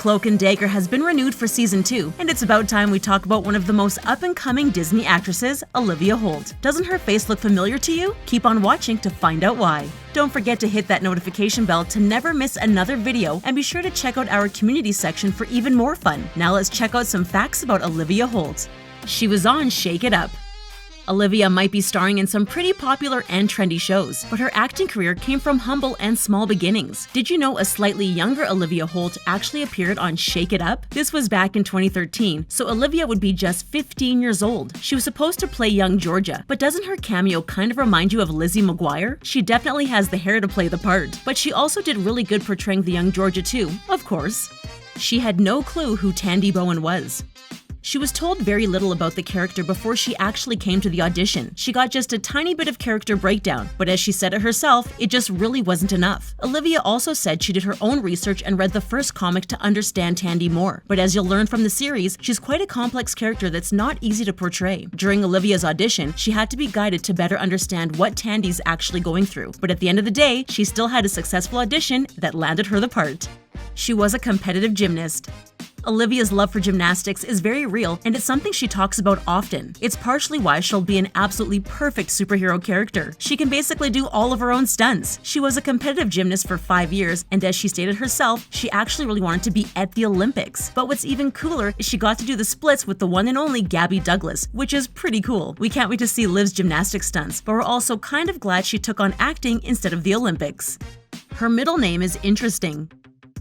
Cloak Dagger has been renewed for season 2, and it's about time we talk about one of the most up-and-coming Disney actresses, Olivia Holt. Doesn't her face look familiar to you? Keep on watching to find out why. Don't forget to hit that notification bell to never miss another video, and be sure to check out our community section for even more fun. Now let's check out some facts about Olivia Holt. She was on Shake It Up. Olivia might be starring in some pretty popular and trendy shows, but her acting career came from humble and small beginnings. Did you know a slightly younger Olivia Holt actually appeared on Shake It Up? This was back in 2013, so Olivia would be just 15 years old. She was supposed to play young Georgia, but doesn't her cameo kind of remind you of Lizzie McGuire? She definitely has the hair to play the part, but she also did really good portraying the young Georgia too, of course. She had no clue who Tandy Bowen was. She was told very little about the character before she actually came to the audition. She got just a tiny bit of character breakdown, but as she said it herself, it just really wasn't enough. Olivia also said she did her own research and read the first comic to understand Tandy more. But as you'll learn from the series, she's quite a complex character that's not easy to portray. During Olivia's audition, she had to be guided to better understand what Tandy's actually going through. But at the end of the day, she still had a successful audition that landed her the part. She was a competitive gymnast. Olivia's love for gymnastics is very real, and it's something she talks about often. It's partially why she'll be an absolutely perfect superhero character. She can basically do all of her own stunts. She was a competitive gymnast for 5 years, and as she stated herself, she actually really wanted to be at the Olympics. But what's even cooler is she got to do the splits with the one and only Gabby Douglas, which is pretty cool. We can't wait to see Liv's gymnastics stunts, but we're also kind of glad she took on acting instead of the Olympics. Her middle name is interesting.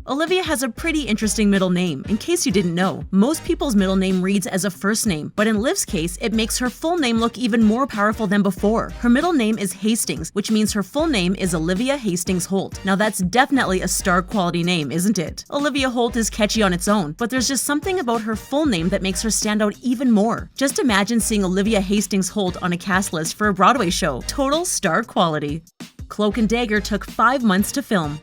Olivia has a pretty interesting middle name. In case you didn't know, most people's middle name reads as a first name, but in Liv's case, it makes her full name look even more powerful than before. Her middle name is Hastings, which means her full name is Olivia Hastings Holt. Now that's definitely a star quality name, isn't it? Olivia Holt is catchy on its own, but there's just something about her full name that makes her stand out even more. Just imagine seeing Olivia Hastings Holt on a cast list for a Broadway show. Total star quality. Cloak Dagger took 5 months to film.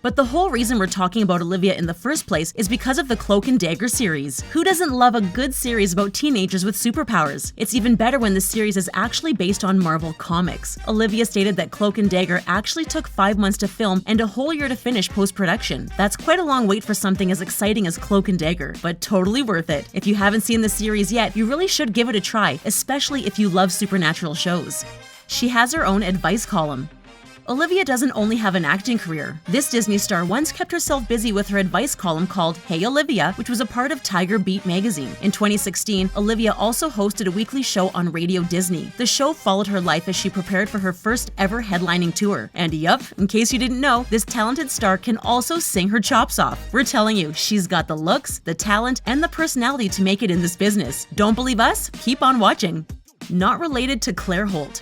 But the whole reason we're talking about Olivia in the first place is because of the Cloak Dagger series. Who doesn't love a good series about teenagers with superpowers? It's even better when the series is actually based on Marvel Comics. Olivia stated that Cloak Dagger actually took 5 months to film and a whole year to finish post-production. That's quite a long wait for something as exciting as Cloak Dagger, but totally worth it. If you haven't seen the series yet, you really should give it a try, especially if you love supernatural shows. She has her own advice column. Olivia doesn't only have an acting career. This Disney star once kept herself busy with her advice column called Hey Olivia, which was a part of Tiger Beat magazine. In 2016, Olivia also hosted a weekly show on Radio Disney. The show followed her life as she prepared for her first ever headlining tour. And yup, in case you didn't know, this talented star can also sing her chops off. We're telling you, she's got the looks, the talent, and the personality to make it in this business. Don't believe us? Keep on watching. Not related to Claire Holt.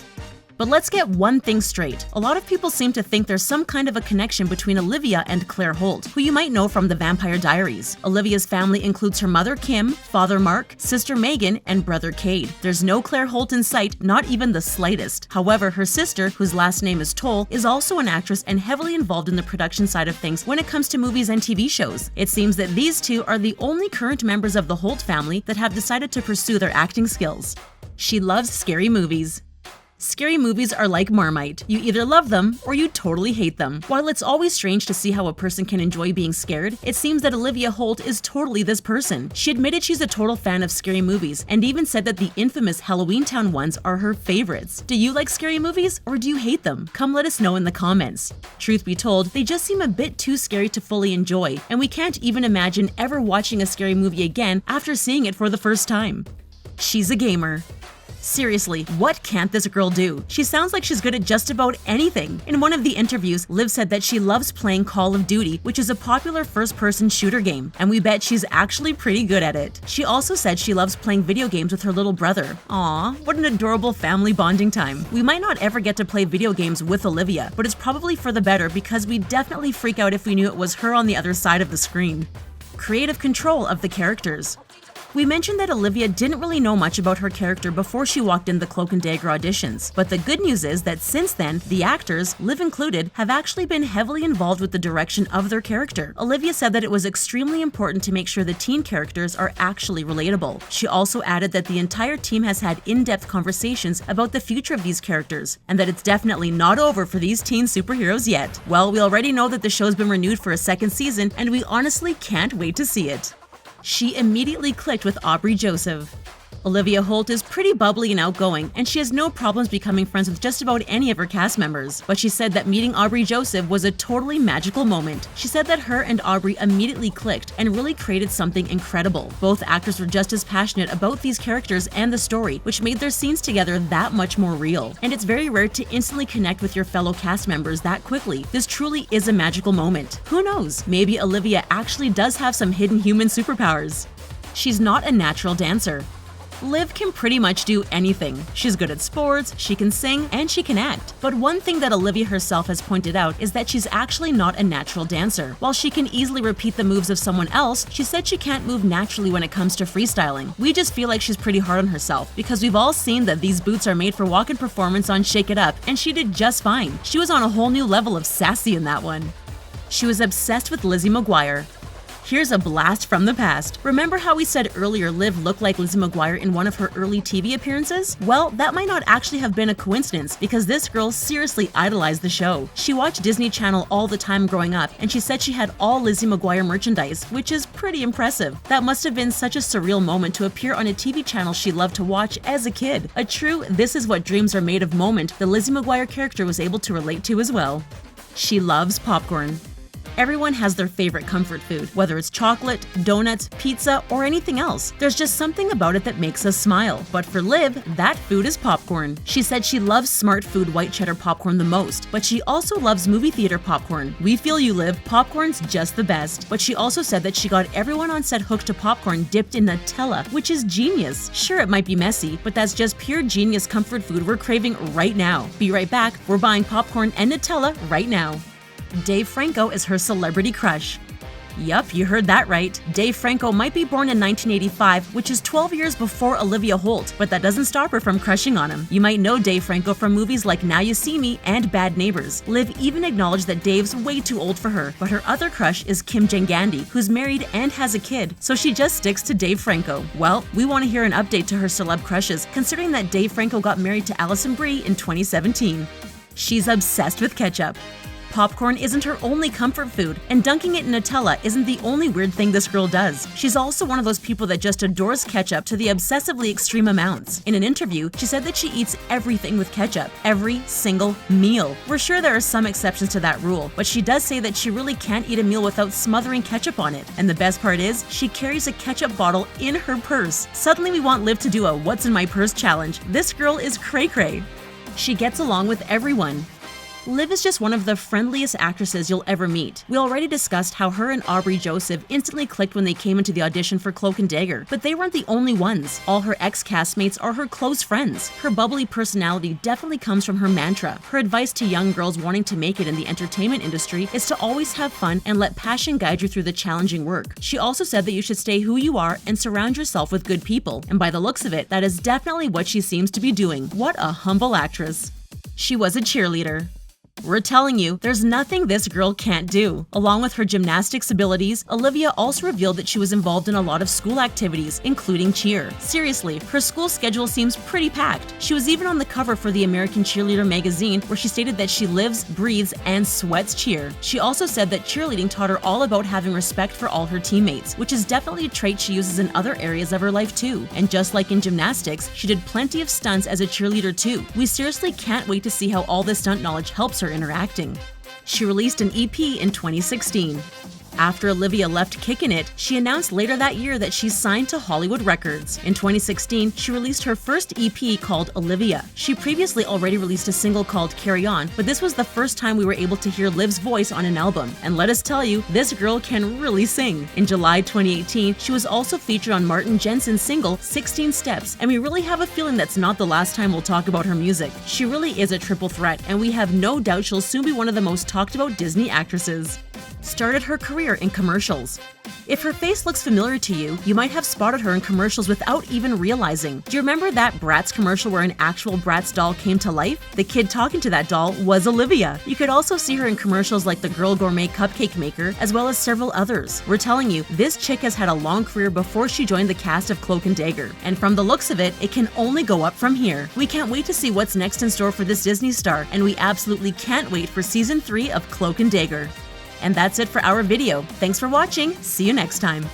But let's get one thing straight. A lot of people seem to think there's some kind of a connection between Olivia and Claire Holt, who you might know from The Vampire Diaries. Olivia's family includes her mother Kim, father Mark, sister Megan, and brother Cade. There's no Claire Holt in sight, not even the slightest. However, her sister, whose last name is Toll, is also an actress and heavily involved in the production side of things when it comes to movies and TV shows. It seems that these two are the only current members of the Holt family that have decided to pursue their acting skills. She loves scary movies. Scary movies are like Marmite. You either love them or you totally hate them. While it's always strange to see how a person can enjoy being scared, it seems that Olivia Holt is totally this person. She admitted she's a total fan of scary movies and even said that the infamous Halloween Town ones are her favorites. Do you like scary movies or do you hate them? Come let us know in the comments. Truth be told, they just seem a bit too scary to fully enjoy, and we can't even imagine ever watching a scary movie again after seeing it for the first time. She's a gamer. Seriously, what can't this girl do? She sounds like she's good at just about anything. In one of the interviews, Liv said that she loves playing Call of Duty, which is a popular first-person shooter game, and we bet she's actually pretty good at it. She also said she loves playing video games with her little brother. Aww, what an adorable family bonding time. We might not ever get to play video games with Olivia, but it's probably for the better because we'd definitely freak out if we knew it was her on the other side of the screen. Creative control of the characters. We mentioned that Olivia didn't really know much about her character before she walked in the Cloak Dagger auditions, but the good news is that since then, the actors, Liv included, have actually been heavily involved with the direction of their character. Olivia said that it was extremely important to make sure the teen characters are actually relatable. She also added that the entire team has had in-depth conversations about the future of these characters, and that it's definitely not over for these teen superheroes yet. Well, we already know that the show's been renewed for a second season, and we honestly can't wait to see it. She immediately clicked with Aubrey Joseph. Olivia Holt is pretty bubbly and outgoing, and she has no problems becoming friends with just about any of her cast members. But she said that meeting Aubrey Joseph was a totally magical moment. She said that her and Aubrey immediately clicked and really created something incredible. Both actors were just as passionate about these characters and the story, which made their scenes together that much more real. And it's very rare to instantly connect with your fellow cast members that quickly. This truly is a magical moment. Who knows? Maybe Olivia actually does have some hidden human superpowers. She's not a natural dancer. Liv can pretty much do anything. She's good at sports, she can sing, and she can act. But one thing that Olivia herself has pointed out is that she's actually not a natural dancer. While she can easily repeat the moves of someone else, she said she can't move naturally when it comes to freestyling. We just feel like she's pretty hard on herself, because we've all seen that these boots are made for walk-in performance on Shake It Up, and she did just fine. She was on a whole new level of sassy in that one. She was obsessed with Lizzie McGuire. Here's a blast from the past. Remember how we said earlier Liv looked like Lizzie McGuire in one of her early TV appearances? Well, that might not actually have been a coincidence, because this girl seriously idolized the show. She watched Disney Channel all the time growing up, and she said she had all Lizzie McGuire merchandise, which is pretty impressive. That must have been such a surreal moment to appear on a TV channel she loved to watch as a kid. A true "this is what dreams are made of" moment the Lizzie McGuire character was able to relate to as well. She loves popcorn. Everyone has their favorite comfort food, whether it's chocolate, donuts, pizza, or anything else. There's just something about it that makes us smile. But for Liv, that food is popcorn. She said she loves Smart Food white cheddar popcorn the most, but she also loves movie theater popcorn. We feel you, Liv. Popcorn's just the best. But she also said that she got everyone on set hooked to popcorn dipped in Nutella, which is genius. Sure, it might be messy, but that's just pure genius comfort food we're craving right now. Be right back. We're buying popcorn and Nutella right now. Dave Franco is her celebrity crush. Yup, you heard that right. Dave Franco might be born in 1985, which is 12 years before Olivia Holt, but that doesn't stop her from crushing on him. You might know Dave Franco from movies like Now You See Me and Bad Neighbors. Liv even acknowledged that Dave's way too old for her, but her other crush is Kim Jangandi, who's married and has a kid, so she just sticks to Dave Franco. Well, we want to hear an update to her celeb crushes, considering that Dave Franco got married to Alison Brie in 2017. She's obsessed with ketchup. Popcorn isn't her only comfort food, and dunking it in Nutella isn't the only weird thing this girl does. She's also one of those people that just adores ketchup to the obsessively extreme amounts. In an interview, she said that she eats everything with ketchup, every single meal. We're sure there are some exceptions to that rule, but she does say that she really can't eat a meal without smothering ketchup on it. And the best part is, she carries a ketchup bottle in her purse. Suddenly we want Liv to do a "What's in my purse" challenge. This girl is cray-cray. She gets along with everyone. Liv is just one of the friendliest actresses you'll ever meet. We already discussed how her and Aubrey Joseph instantly clicked when they came into the audition for Cloak Dagger, but they weren't the only ones. All her ex-castmates are her close friends. Her bubbly personality definitely comes from her mantra. Her advice to young girls wanting to make it in the entertainment industry is to always have fun and let passion guide you through the challenging work. She also said that you should stay who you are and surround yourself with good people, and by the looks of it, that is definitely what she seems to be doing. What a humble actress. She was a cheerleader. We're telling you, there's nothing this girl can't do. Along with her gymnastics abilities, Olivia also revealed that she was involved in a lot of school activities, including cheer. Seriously, her school schedule seems pretty packed. She was even on the cover for the American Cheerleader magazine, where she stated that she lives, breathes, and sweats cheer. She also said that cheerleading taught her all about having respect for all her teammates, which is definitely a trait she uses in other areas of her life too. And just like in gymnastics, she did plenty of stunts as a cheerleader too. We seriously can't wait to see how all this stunt knowledge helps her interacting. She released an EP in 2016. After Olivia left Kickin It, she announced later that year that she's signed to Hollywood Records. In 2016, she released her first EP called Olivia. She previously already released a single called Carry On, but this was the first time we were able to hear Liv's voice on an album. And let us tell you, this girl can really sing. In July 2018, she was also featured on Martin Jensen's single 16 Steps, and we really have a feeling that's not the last time we'll talk about her music. She really is a triple threat, and we have no doubt she'll soon be one of the most talked about Disney actresses. started her career in commercials. If her face looks familiar to you, you might have spotted her in commercials without even realizing. Do you remember that Bratz commercial where an actual Bratz doll came to life? The kid talking to that doll was Olivia. You could also see her in commercials like the Girl Gourmet Cupcake Maker, as well as several others. We're telling you, this chick has had a long career before she joined the cast of Cloak Dagger, and from the looks of it, it can only go up from here. We can't wait to see what's next in store for this Disney star, and we absolutely can't wait for Season 3 of Cloak Dagger. And that's it for our video. Thanks for watching. See you next time.